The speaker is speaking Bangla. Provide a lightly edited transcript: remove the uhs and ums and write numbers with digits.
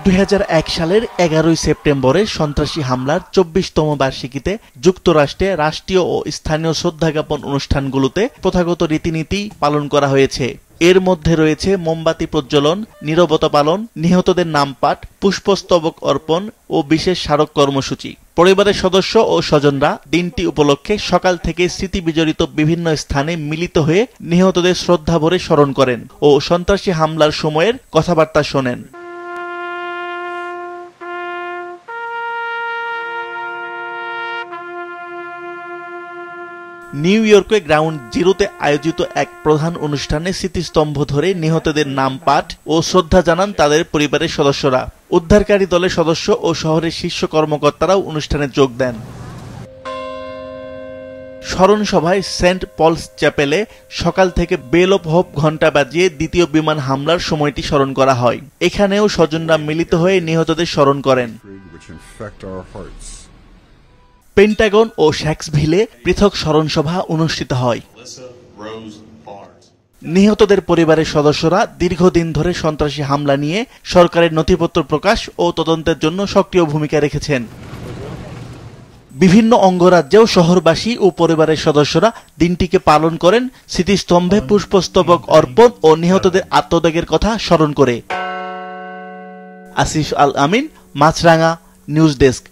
2001 সালের 11 সেপ্টেম্বরে সন্ত্রাসী হামলার 24তম বার্ষিকীতে যুক্তরাষ্ট্রে রাষ্ট্রীয় ও স্থানীয় শ্রদ্ধা জ্ঞাপন অনুষ্ঠানগুলোতে প্রথাগত রীতিনীতি পালন করা হয়েছে। এর মধ্যে রয়েছে মোমবাতি প্রজ্বলন, নীরবতা পালন, নিহতদের নাম পাঠ, পুষ্পস্তবক অর্পণ ও বিশেষ স্মারক কর্মসূচি। পরিবারের সদস্য ও স্বজনরা দিনটি উপলক্ষে সকাল থেকে স্মৃতি বিজড়িত বিভিন্ন স্থানে মিলিত হয়ে নিহতদের শ্রদ্ধাভরে স্মরণ করেন ও সন্ত্রাসী হামলার সময়ের কথাবার্তা শোনেন। নিউ ইয়র্কে গ্রাউন্ড জিরোতে আয়োজিত এক প্রধান অনুষ্ঠানে স্মৃতিস্তম্ভ ধরে নিহতদের নাম পাঠ ও শ্রদ্ধা জানান তাদের পরিবারের সদস্যরা। উদ্ধারকারী দলের সদস্য ও শহরের শীর্ষ কর্মকর্তারাও অনুষ্ঠানে যোগ দেন। স্মরণ সভায় সেন্ট পলস চ্যাপেলে সকাল থেকে বেল অফ হোপ ঘণ্টা বাজিয়ে দ্বিতীয় বিমান হামলার সময়টি স্মরণ করা হয়। এখানেও স্বজনরা মিলিত হয়ে নিহতদের স্মরণ করেন। পেন্টাগন ও শ্যাক্সভিলে পৃথক স্মরণসভা অনুষ্ঠিত হয়। নিহতদের পরিবারের সদস্যরা দীর্ঘদিন ধরে সন্ত্রাসী হামলা নিয়ে সরকারের নথিপত্র প্রকাশ ও তদন্তের জন্য সক্রিয় ভূমিকা রেখেছেন। বিভিন্ন অঙ্গরাজ্যেও শহরবাসী ও পরিবারের সদস্যরা দিনটিকে পালন করেন স্মৃতিস্তম্ভে পুষ্পস্তবক অর্পণ ও নিহতদের আত্মত্যাগের কথা স্মরণ করে। আসিফ আল আমিন, মাছরাঙা নিউজ ডেস্ক।